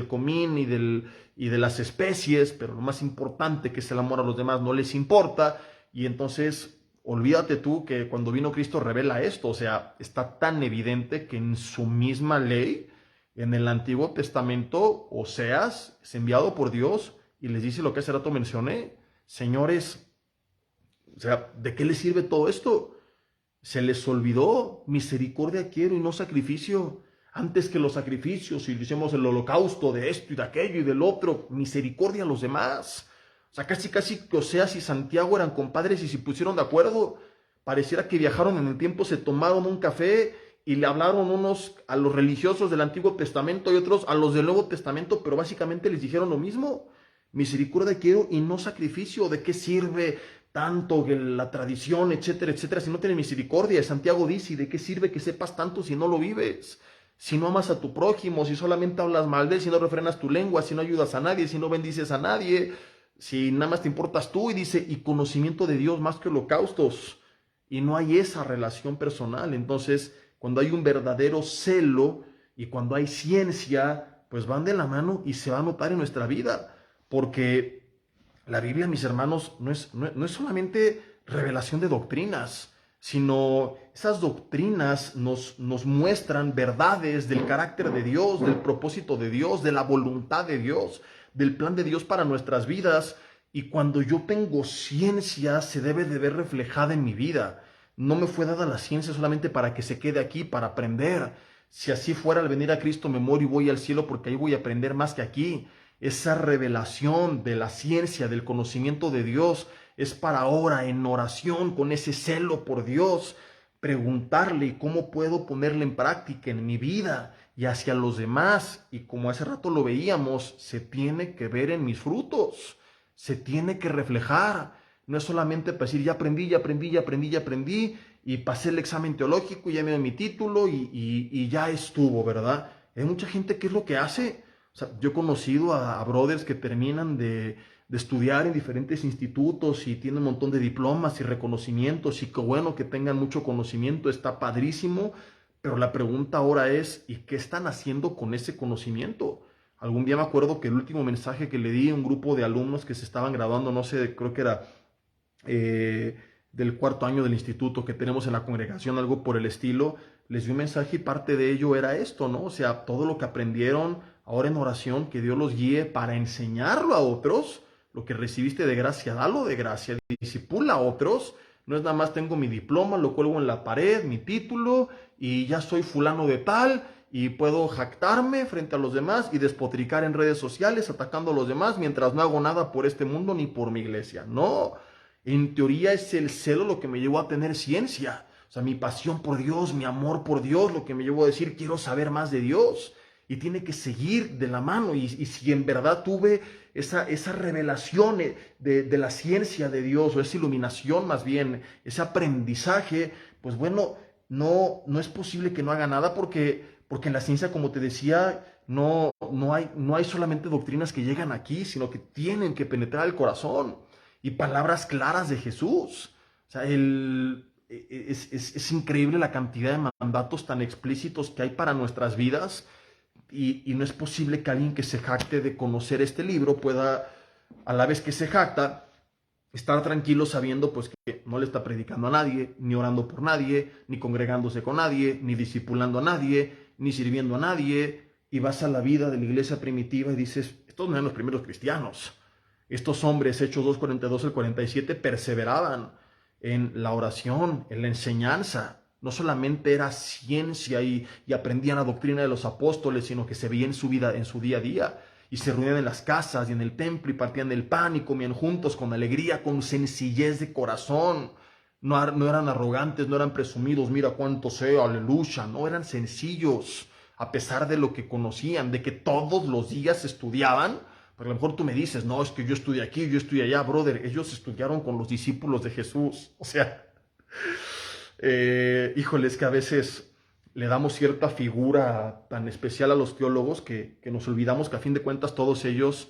comín y de las especies, pero lo más importante, que es el amor a los demás, no les importa. Y entonces, olvídate tú que cuando vino Cristo revela esto, o sea, está tan evidente que en su misma ley, en el Antiguo Testamento, Oseas es enviado por Dios y les dice lo que hace rato mencioné, señores, o sea, ¿de qué les sirve todo esto? Se les olvidó, misericordia quiero y no sacrificio. Antes que los sacrificios, y hicimos el holocausto de esto y de aquello y del otro, misericordia a los demás. O sea, casi que Oseas y Santiago eran compadres y se pusieron de acuerdo. Pareciera que viajaron en el tiempo, se tomaron un café y le hablaron unos a los religiosos del Antiguo Testamento y otros a los del Nuevo Testamento, pero básicamente les dijeron lo mismo. Misericordia quiero y no sacrificio. ¿De qué sirve tanto la tradición, etcétera, etcétera, si no tienes misericordia? Santiago dice, ¿y de qué sirve que sepas tanto si no lo vives? Si no amas a tu prójimo, si solamente hablas mal de él, si no refrenas tu lengua, si no ayudas a nadie, si no bendices a nadie, si nada más te importas tú, y dice, y conocimiento de Dios más que holocaustos, y no hay esa relación personal. Entonces, cuando hay un verdadero celo y cuando hay ciencia, pues van de la mano y se va a notar en nuestra vida, porque la Biblia, mis hermanos, no es solamente revelación de doctrinas, sino esas doctrinas nos muestran verdades del carácter de Dios, del propósito de Dios, de la voluntad de Dios, del plan de Dios para nuestras vidas. Y cuando yo tengo ciencia, se debe de ver reflejada en mi vida. No me fue dada la ciencia solamente para que se quede aquí, para aprender. Si así fuera, al venir a Cristo me muero y voy al cielo, porque ahí voy a aprender más que aquí. Esa revelación de la ciencia, del conocimiento de Dios, es para ahora en oración, con ese celo por Dios, preguntarle cómo puedo ponerla en práctica en mi vida y hacia los demás. Y como hace rato lo veíamos, se tiene que ver en mis frutos, se tiene que reflejar. No es solamente para decir, ya aprendí, ya aprendí, ya aprendí, ya aprendí, y pasé el examen teológico, y ya me dio mi título, y ya estuvo, ¿verdad? Hay mucha gente que es lo que hace. O sea, yo he conocido a brothers que terminan de estudiar en diferentes institutos y tienen un montón de diplomas y reconocimientos, y qué bueno que tengan mucho conocimiento, está padrísimo, pero la pregunta ahora es, ¿y qué están haciendo con ese conocimiento? Algún día me acuerdo que el último mensaje que le di a un grupo de alumnos que se estaban graduando, no sé, creo que era del cuarto año del instituto que tenemos en la congregación, algo por el estilo, les di un mensaje y parte de ello era esto, ¿no? O sea, todo lo que aprendieron ahora en oración, que Dios los guíe para enseñarlo a otros. Lo que recibiste de gracia, dalo de gracia, disipula a otros. No es nada más tengo mi diploma, lo cuelgo en la pared, mi título, y ya soy fulano de tal, y puedo jactarme frente a los demás y despotricar en redes sociales atacando a los demás mientras no hago nada por este mundo ni por mi iglesia. No, en teoría es el celo lo que me llevó a tener ciencia. O sea, mi pasión por Dios, mi amor por Dios, lo que me llevó a decir, quiero saber más de Dios. Y tiene que seguir de la mano. Y si en verdad tuve esa revelación de la ciencia de Dios, o esa iluminación más bien, ese aprendizaje, pues bueno, no es posible que no haga nada, porque Porque en la ciencia, como te decía, no hay solamente doctrinas que llegan aquí, sino que tienen que penetrar el corazón y palabras claras de Jesús. O sea, es increíble la cantidad de mandatos tan explícitos que hay para nuestras vidas y no es posible que alguien que se jacte de conocer este libro pueda, a la vez que se jacta, estar tranquilo sabiendo pues que no le está predicando a nadie, ni orando por nadie, ni congregándose con nadie, ni discipulando a nadie, ni sirviendo a nadie, y vas a la vida de la iglesia primitiva y dices, estos no eran los primeros cristianos. Estos hombres, Hechos 2:42 al 47, perseveraban en la oración, en la enseñanza. No solamente era ciencia y aprendían la doctrina de los apóstoles, sino que se veía en su vida, en su día a día. Y se reunían en las casas y en el templo y partían el pan y comían juntos con alegría, con sencillez de corazón. No eran arrogantes, no eran presumidos, mira cuánto sé, aleluya. No, eran sencillos, a pesar de lo que conocían, de que todos los días estudiaban. Porque a lo mejor tú me dices, no, es que yo estudié aquí, yo estudié allá, brother. Ellos estudiaron con los discípulos de Jesús. O sea, híjole, es que a veces le damos cierta figura tan especial a los teólogos que nos olvidamos que a fin de cuentas todos ellos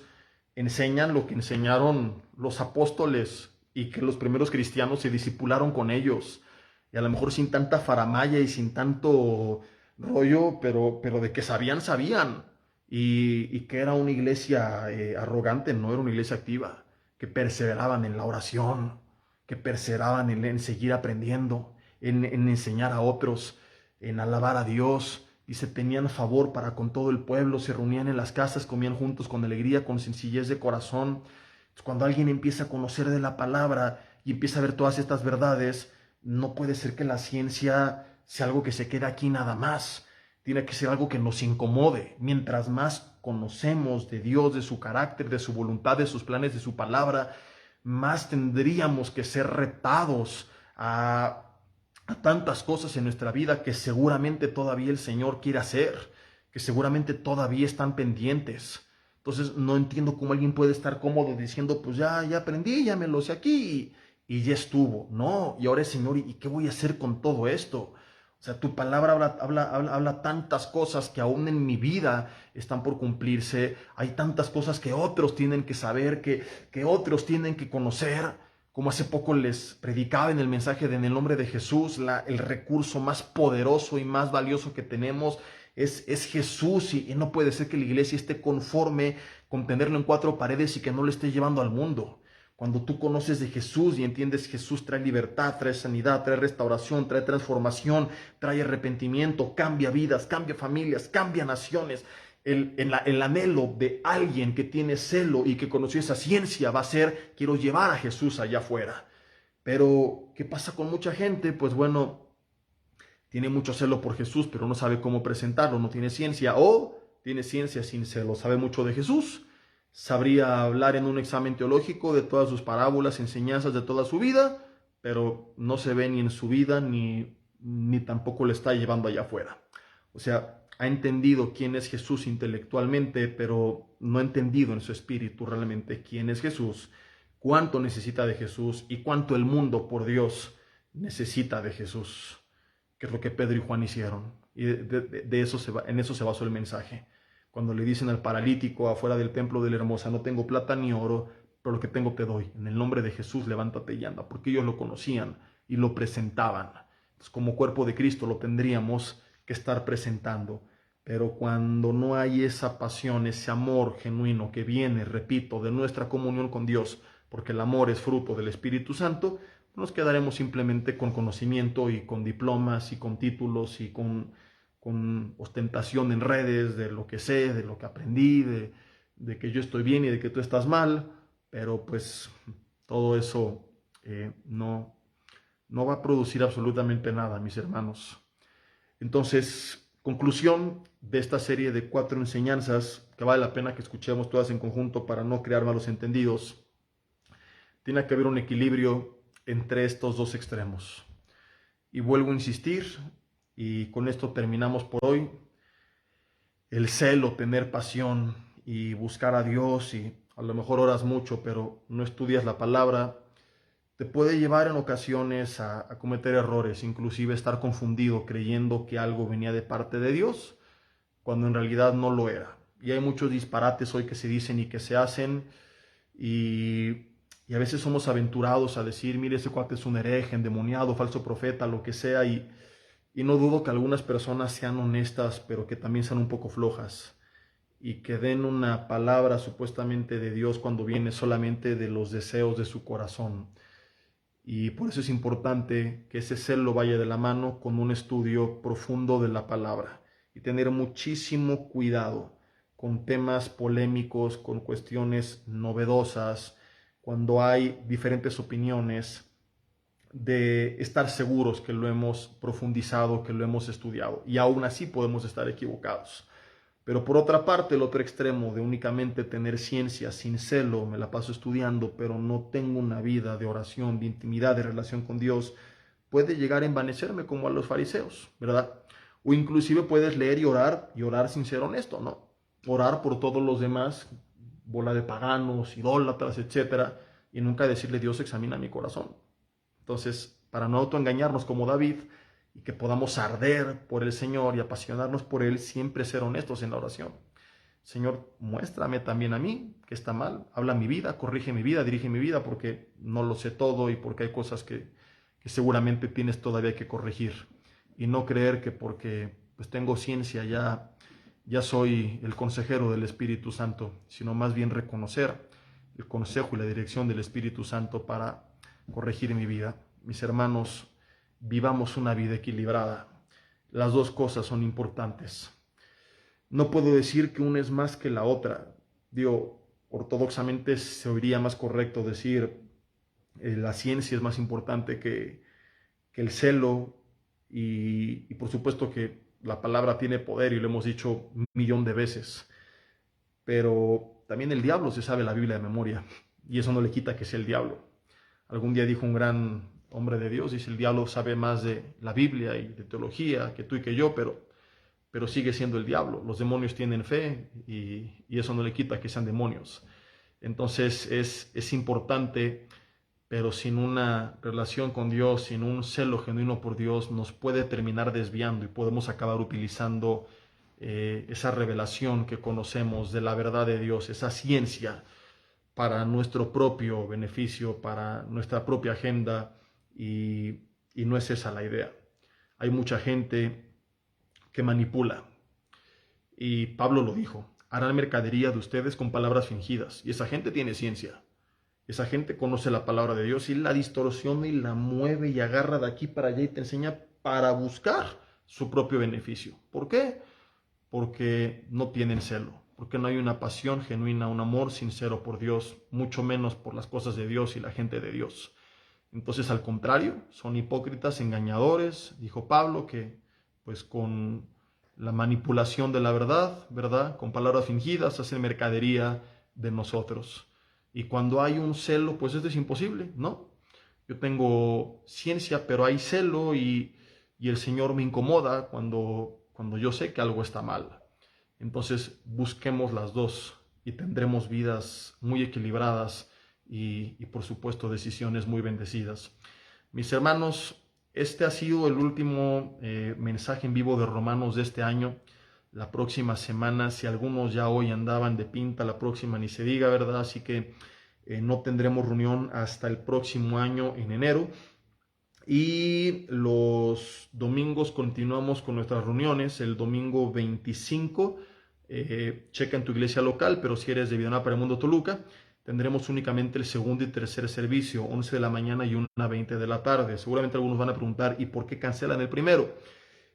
enseñan lo que enseñaron los apóstoles y que los primeros cristianos se discipularon con ellos. Y a lo mejor sin tanta faramaya y sin tanto rollo, pero de que sabían, sabían. Y que era una iglesia arrogante, no era una iglesia activa, que perseveraban en la oración, que perseveraban en seguir aprendiendo, en enseñar a otros, en alabar a Dios, y se tenían favor para con todo el pueblo, se reunían en las casas, comían juntos con alegría, con sencillez de corazón. Cuando alguien empieza a conocer de la palabra y empieza a ver todas estas verdades, no puede ser que la ciencia sea algo que se quede aquí nada más. Tiene que ser algo que nos incomode. Mientras más conocemos de Dios, de su carácter, de su voluntad, de sus planes, de su palabra, más tendríamos que ser retados a tantas cosas en nuestra vida que seguramente todavía el Señor quiere hacer, que seguramente todavía están pendientes. Entonces no entiendo cómo alguien puede estar cómodo diciendo, pues ya aprendí, ya me lo sé aquí y ya estuvo. No, y ahora Señor, ¿y qué voy a hacer con todo esto? O sea, tu palabra habla tantas cosas que aún en mi vida están por cumplirse. Hay tantas cosas que otros tienen que saber, que otros tienen que conocer. Como hace poco les predicaba en el mensaje de En el nombre de Jesús, el recurso más poderoso y más valioso que tenemos es Jesús, y no puede ser que la iglesia esté conforme con tenerlo en cuatro paredes y que no lo esté llevando al mundo. Cuando tú conoces de Jesús y entiendes que Jesús trae libertad, trae sanidad, trae restauración, trae transformación, trae arrepentimiento, cambia vidas, cambia familias, cambia naciones. El anhelo de alguien que tiene celo y que conoció esa ciencia va a ser, quiero llevar a Jesús allá afuera. Pero, ¿qué pasa con mucha gente? Pues bueno, tiene mucho celo por Jesús, pero no sabe cómo presentarlo, no tiene ciencia, o tiene ciencia sin celo, sabe mucho de Jesús, sabría hablar en un examen teológico de todas sus parábolas, enseñanzas de toda su vida, pero no se ve ni en su vida ni tampoco le está llevando allá afuera. O sea, ha entendido quién es Jesús intelectualmente, pero no ha entendido en su espíritu realmente quién es Jesús, cuánto necesita de Jesús y cuánto el mundo, por Dios, necesita de Jesús, que es lo que Pedro y Juan hicieron. Y en eso se basó el mensaje. Cuando le dicen al paralítico afuera del templo de la Hermosa, no tengo plata ni oro, pero lo que tengo te doy. En el nombre de Jesús, levántate y anda, porque ellos lo conocían y lo presentaban. Entonces, como cuerpo de Cristo lo tendríamos que estar presentando. Pero cuando no hay esa pasión, ese amor genuino que viene, repito, de nuestra comunión con Dios, porque el amor es fruto del Espíritu Santo, nos quedaremos simplemente con conocimiento y con diplomas y con títulos y con ostentación en redes de lo que sé, de lo que aprendí, de que yo estoy bien y de que tú estás mal, pero pues todo eso no va a producir absolutamente nada, mis hermanos. Entonces, conclusión de esta serie de 4 enseñanzas que vale la pena que escuchemos todas en conjunto para no crear malos entendidos. Tiene que haber un equilibrio entre estos dos extremos. Y vuelvo a insistir, y con esto terminamos por hoy, el celo, tener pasión y buscar a Dios, y a lo mejor oras mucho, pero no estudias la palabra, te puede llevar en ocasiones a cometer errores, inclusive estar confundido creyendo que algo venía de parte de Dios, cuando en realidad no lo era. Y hay muchos disparates hoy que se dicen y que se hacen, y a veces somos aventurados a decir, mire, ese cuate es un hereje, endemoniado, falso profeta, lo que sea, y no dudo que algunas personas sean honestas, pero que también sean un poco flojas y que den una palabra supuestamente de Dios cuando viene solamente de los deseos de su corazón. Y por eso es importante que ese celo vaya de la mano con un estudio profundo de la palabra y tener muchísimo cuidado con temas polémicos, con cuestiones novedosas, cuando hay diferentes opiniones, de estar seguros que lo hemos profundizado, que lo hemos estudiado, y aún así podemos estar equivocados. Pero por otra parte, el otro extremo de únicamente tener ciencia sin celo, me la paso estudiando, pero no tengo una vida de oración, de intimidad, de relación con Dios, puede llegar a envanecerme como a los fariseos, ¿verdad? O inclusive puedes leer y orar sin ser honesto, ¿no? Orar por todos los demás, bola de paganos, idólatras, etcétera, y nunca decirle, Dios, examina mi corazón. Entonces, para no autoengañarnos como David y que podamos arder por el Señor y apasionarnos por Él, siempre ser honestos en la oración. Señor, muéstrame también a mí que está mal, habla mi vida, corrige mi vida, dirige mi vida, porque no lo sé todo y porque hay cosas que seguramente tienes todavía que corregir. Y no creer que porque pues tengo ciencia ya soy el consejero del Espíritu Santo, sino más bien reconocer el consejo y la dirección del Espíritu Santo para corregir mi vida. Mis hermanos, vivamos una vida equilibrada. Las dos cosas son importantes. No puedo decir que una es más que la otra. Digo, ortodoxamente se oiría más correcto decir la ciencia es más importante que el celo, y por supuesto que la palabra tiene poder y lo hemos dicho un millón de veces, pero también el diablo se sabe la Biblia de memoria y eso no le quita que sea el diablo. Algún día dijo un gran hombre de Dios, dice, el diablo sabe más de la Biblia y de teología que tú y que yo, pero sigue siendo el diablo. Los demonios tienen fe y eso no le quita que sean demonios. Entonces es importante, pero sin una relación con Dios, sin un celo genuino por Dios, nos puede terminar desviando y podemos acabar utilizando esa revelación que conocemos de la verdad de Dios, esa ciencia, para nuestro propio beneficio, para nuestra propia agenda, y no es esa la idea. Hay mucha gente que manipula, y Pablo lo dijo, harán mercadería de ustedes con palabras fingidas, y esa gente tiene ciencia. Esa gente conoce la palabra de Dios y la distorsiona y la mueve y agarra de aquí para allá y te enseña para buscar su propio beneficio. ¿Por qué? Porque no tienen celo, porque no hay una pasión genuina, un amor sincero por Dios, mucho menos por las cosas de Dios y la gente de Dios. Entonces, al contrario, son hipócritas, engañadores, dijo Pablo, que pues con la manipulación de la verdad, ¿verdad? Con palabras fingidas, hacen mercadería de nosotros. Y cuando hay un celo, pues esto es imposible, ¿no? Yo tengo ciencia, pero hay celo y el Señor me incomoda cuando yo sé que algo está mal. Entonces busquemos las dos y tendremos vidas muy equilibradas y por supuesto decisiones muy bendecidas. Mis hermanos, este ha sido el último mensaje en vivo de Romanos de este año. La próxima semana, si algunos ya hoy andaban de pinta, la próxima ni se diga, ¿verdad? Así que no tendremos reunión hasta el próximo año en enero. Y los domingos continuamos con nuestras reuniones. El domingo 25, checa en tu iglesia local, pero si eres de Vidaná para el Mundo Toluca, tendremos únicamente el segundo y tercer servicio, 11 de la mañana y 1:20 de la tarde. Seguramente algunos van a preguntar, ¿y por qué cancelan el primero?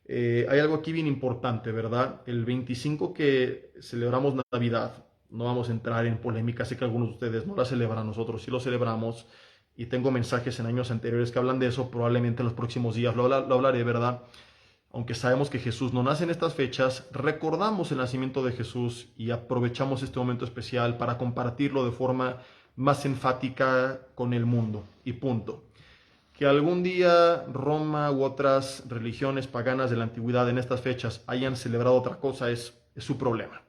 Hay algo aquí bien importante, ¿verdad? El 25 que celebramos Navidad, no vamos a entrar en polémica, sé que algunos de ustedes no la celebran, nosotros sí lo celebramos, y tengo mensajes en años anteriores que hablan de eso, probablemente en los próximos días lo hablaré, ¿verdad? Aunque sabemos que Jesús no nace en estas fechas, recordamos el nacimiento de Jesús y aprovechamos este momento especial para compartirlo de forma más enfática con el mundo, y punto. Que algún día Roma u otras religiones paganas de la antigüedad en estas fechas hayan celebrado otra cosa es su problema.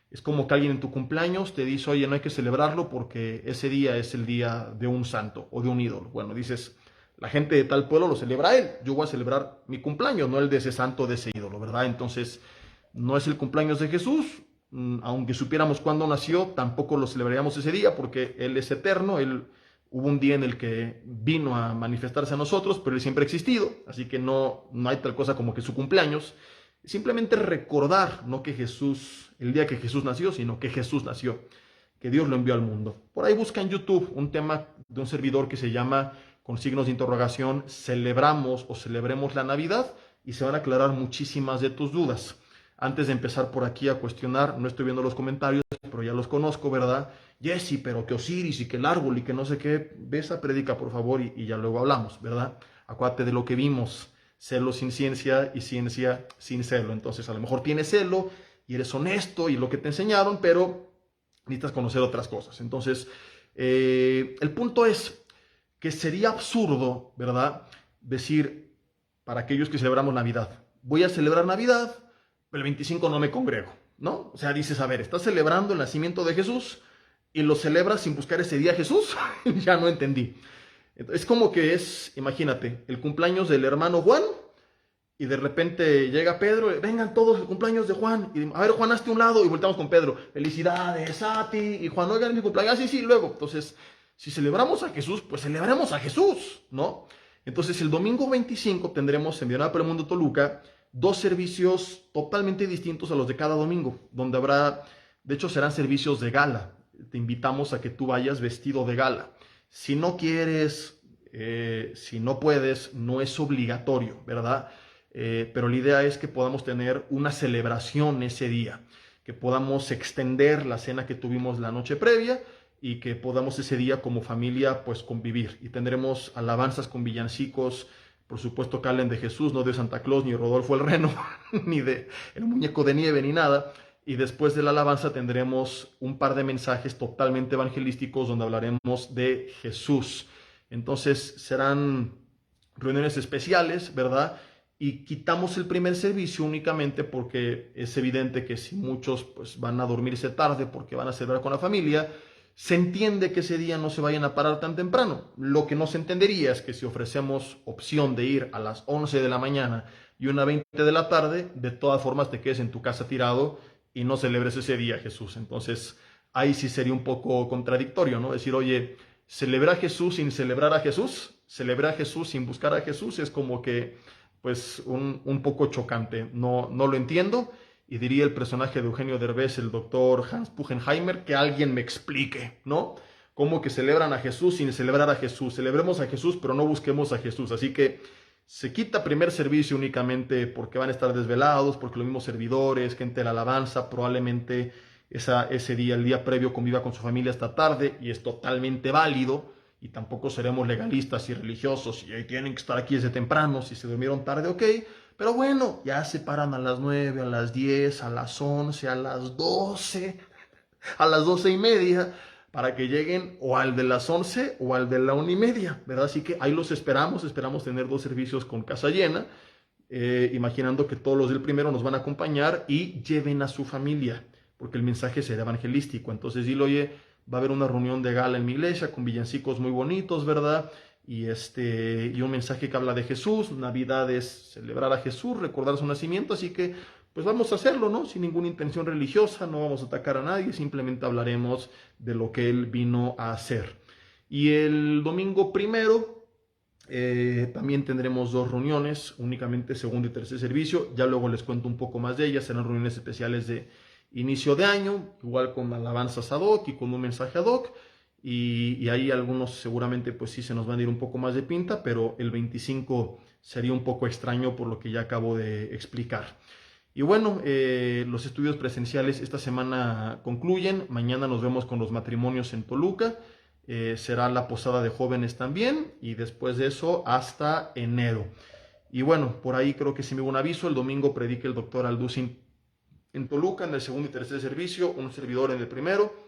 Es como que alguien en tu cumpleaños te dice, oye, no hay que celebrarlo porque ese día es el día de un santo o de un ídolo. Bueno, dices, la gente de tal pueblo lo celebra a él, yo voy a celebrar mi cumpleaños, no el de ese santo, de ese ídolo, ¿verdad? Entonces, No es el cumpleaños de Jesús, aunque supiéramos cuándo nació, tampoco lo celebraríamos ese día porque Él es eterno, hubo un día en el que vino a manifestarse a nosotros, pero Él siempre ha existido, así que no hay tal cosa como que su cumpleaños. Simplemente recordar, no que Jesús, el día que Jesús nació, sino que Jesús nació, que Dios lo envió al mundo. Por ahí busca en YouTube un tema de un servidor que se llama, con signos de interrogación, celebramos o celebremos la Navidad, y se van a aclarar muchísimas de tus dudas. Antes de empezar por aquí a cuestionar, no estoy viendo los comentarios, pero ya los conozco, ¿verdad? Jesse, pero que Osiris y que el árbol y que no sé qué, ve esa prédica por favor y ya luego hablamos, ¿verdad? Acuérdate de lo que vimos, celo sin ciencia y ciencia sin celo. Entonces a lo mejor tienes celo y eres honesto y lo que te enseñaron, pero necesitas conocer otras cosas. Entonces, el punto es que sería absurdo, ¿verdad? Decir, para aquellos que celebramos Navidad, voy a celebrar Navidad, pero el 25 no me congrego, ¿no? O sea, dices, a ver, estás celebrando el nacimiento de Jesús y lo celebras sin buscar ese día a Jesús. Ya no entendí. Es como que es, imagínate, el cumpleaños del hermano Juan y de repente llega Pedro, vengan todos el cumpleaños de Juan, y a ver, Juan, hazte un lado, y volteamos con Pedro, felicidades a ti, y Juan, oigan mi cumpleaños, sí, luego. Entonces, si celebramos a Jesús, pues celebremos a Jesús, ¿no? Entonces, el domingo 25 tendremos en Villanueva por el Mundo Toluca 2 servicios totalmente distintos a los de cada domingo, donde habrá, de hecho serán servicios de gala. Te invitamos a que tú vayas vestido de gala. Si no quieres, si no puedes, no es obligatorio, ¿verdad? Pero la idea es que podamos tener una celebración ese día, que podamos extender la cena que tuvimos la noche previa y que podamos ese día como familia pues convivir. Y tendremos alabanzas con villancicos, por supuesto que hablen de Jesús, no de Santa Claus, ni Rodolfo el Reno, ni de el muñeco de nieve, ni nada. Y después de la alabanza tendremos un par de mensajes totalmente evangelísticos donde hablaremos de Jesús. Entonces serán reuniones especiales, ¿verdad? Y quitamos el primer servicio únicamente porque es evidente que si muchos pues, van a dormirse tarde porque van a celebrar con la familia, se entiende que ese día no se vayan a parar tan temprano. Lo que no se entendería es que si ofrecemos opción de ir a las 11 de la mañana y 1:20 de la tarde, de todas formas te quedes en tu casa tirado y no celebres ese día, Jesús. Entonces, ahí sí sería un poco contradictorio, ¿no? Decir, oye, celebrar a Jesús sin celebrar a Jesús, celebrar a Jesús sin buscar a Jesús, es como que, pues, un poco chocante. No lo entiendo. Y diría el personaje de Eugenio Derbez, el doctor Hans Puchenheimer, que alguien me explique, ¿no? Cómo que celebran a Jesús sin celebrar a Jesús. Celebremos a Jesús, pero no busquemos a Jesús. Así que se quita primer servicio únicamente porque van a estar desvelados, porque los mismos servidores, gente de la alabanza, probablemente ese día, el día previo, conviva con su familia hasta tarde y es totalmente válido. Y tampoco seremos legalistas y religiosos y tienen que estar aquí desde temprano. Si se durmieron tarde, ok. Pero bueno, ya se paran a las 9, a las 10, a las 11, a las 12, a las 12:30, para que lleguen o al de las 11 o al de la 1:30, ¿verdad? Así que ahí los esperamos tener 2 servicios con casa llena, imaginando que todos los del primero nos van a acompañar y lleven a su familia, porque el mensaje será evangelístico. Entonces dile, oye, va a haber una reunión de gala en mi iglesia con villancicos muy bonitos, ¿verdad? Y un mensaje que habla de Jesús. Navidad es celebrar a Jesús, recordar su nacimiento, así que pues vamos a hacerlo, ¿no? Sin ninguna intención religiosa, no vamos a atacar a nadie, simplemente hablaremos de lo que Él vino a hacer. Y el domingo primero también tendremos 2 reuniones, únicamente segundo y tercer servicio, ya luego les cuento un poco más de ellas, serán reuniones especiales de inicio de año, igual con alabanzas ad hoc y con un mensaje ad hoc. Y ahí algunos seguramente pues sí se nos van a ir un poco más de pinta, pero el 25 sería un poco extraño por lo que ya acabo de explicar. Y bueno, los estudios presenciales esta semana concluyen, mañana nos vemos con los matrimonios en Toluca, será la posada de jóvenes también y después de eso hasta enero. Y bueno, por ahí creo que sí me hubo un aviso, el domingo predica el doctor Alducin en Toluca en el segundo y tercer servicio, un servidor en el primero.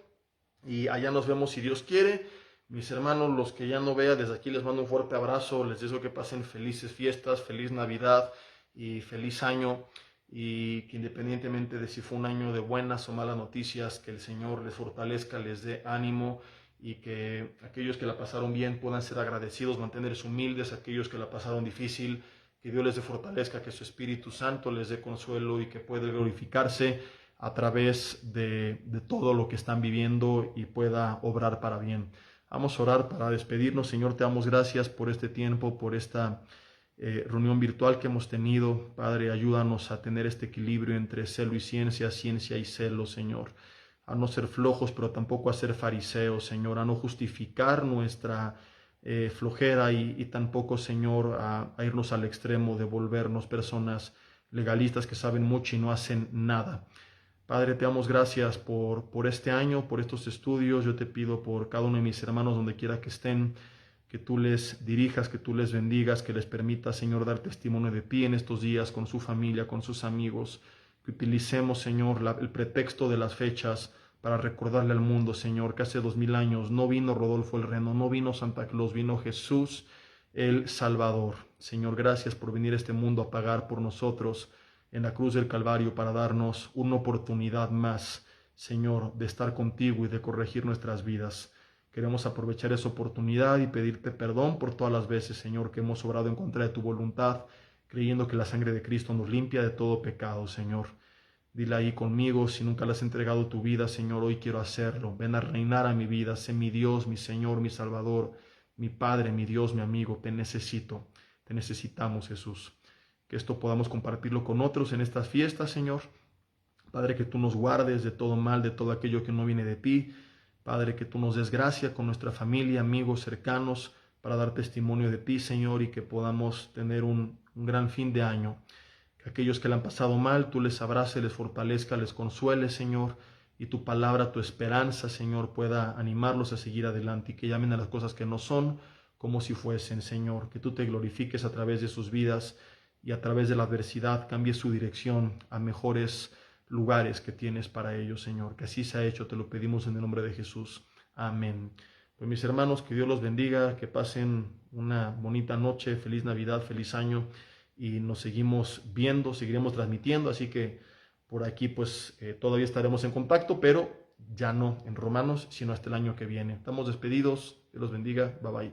Y allá nos vemos si Dios quiere. Mis hermanos, los que ya no vea, desde aquí les mando un fuerte abrazo. Les deseo que pasen felices fiestas, feliz Navidad y feliz año. Y que independientemente de si fue un año de buenas o malas noticias, que el Señor les fortalezca, les dé ánimo. Y que aquellos que la pasaron bien puedan ser agradecidos, mantenerse humildes. Aquellos que la pasaron difícil, que Dios les dé fortaleza, que su Espíritu Santo les dé consuelo y que pueda glorificarse a través de todo lo que están viviendo y pueda obrar para bien. Vamos a orar para despedirnos. Señor, te damos gracias por este tiempo, por esta reunión virtual que hemos tenido. Padre, ayúdanos a tener este equilibrio entre celo y ciencia, ciencia y celo, Señor. A no ser flojos, pero tampoco a ser fariseos, Señor. A no justificar nuestra flojera y tampoco, Señor, a irnos al extremo de volvernos personas legalistas que saben mucho y no hacen nada. Padre, te damos gracias por este año, por estos estudios. Yo te pido por cada uno de mis hermanos, donde quiera que estén, que tú les dirijas, que tú les bendigas, que les permitas, Señor, dar testimonio de ti en estos días con su familia, con sus amigos. Que utilicemos, Señor, el pretexto de las fechas para recordarle al mundo, Señor, que hace 2000 años no vino Rodolfo el Reno, no vino Santa Claus, vino Jesús el Salvador. Señor, gracias por venir a este mundo a pagar por nosotros en la cruz del Calvario para darnos una oportunidad más, Señor, de estar contigo y de corregir nuestras vidas. Queremos aprovechar esa oportunidad y pedirte perdón por todas las veces, Señor, que hemos obrado en contra de tu voluntad, creyendo que la sangre de Cristo nos limpia de todo pecado, Señor. Dile ahí conmigo, si nunca le has entregado tu vida, Señor, hoy quiero hacerlo. Ven a reinar a mi vida, sé mi Dios, mi Señor, mi Salvador, mi Padre, mi Dios, mi amigo. Te necesito, te necesitamos, Jesús. Que esto podamos compartirlo con otros en estas fiestas, Señor. Padre, que tú nos guardes de todo mal, de todo aquello que no viene de ti. Padre, que tú nos des gracia con nuestra familia, amigos cercanos, para dar testimonio de ti, Señor, y que podamos tener un gran fin de año. Que aquellos que le han pasado mal, tú les abraces, les fortalezca, les consuele, Señor, y tu palabra, tu esperanza, Señor, pueda animarlos a seguir adelante y que llamen a las cosas que no son como si fuesen, Señor. Que tú te glorifiques a través de sus vidas y a través de la adversidad cambie su dirección a mejores lugares que tienes para ellos, Señor. Que así se ha hecho, te lo pedimos en el nombre de Jesús. Amén. Pues mis hermanos, que Dios los bendiga, que pasen una bonita noche, feliz Navidad, feliz año, y nos seguimos viendo, seguiremos transmitiendo, así que por aquí pues todavía estaremos en contacto, pero ya no en Romanos, sino hasta el año que viene. Estamos despedidos, Dios los bendiga, bye bye.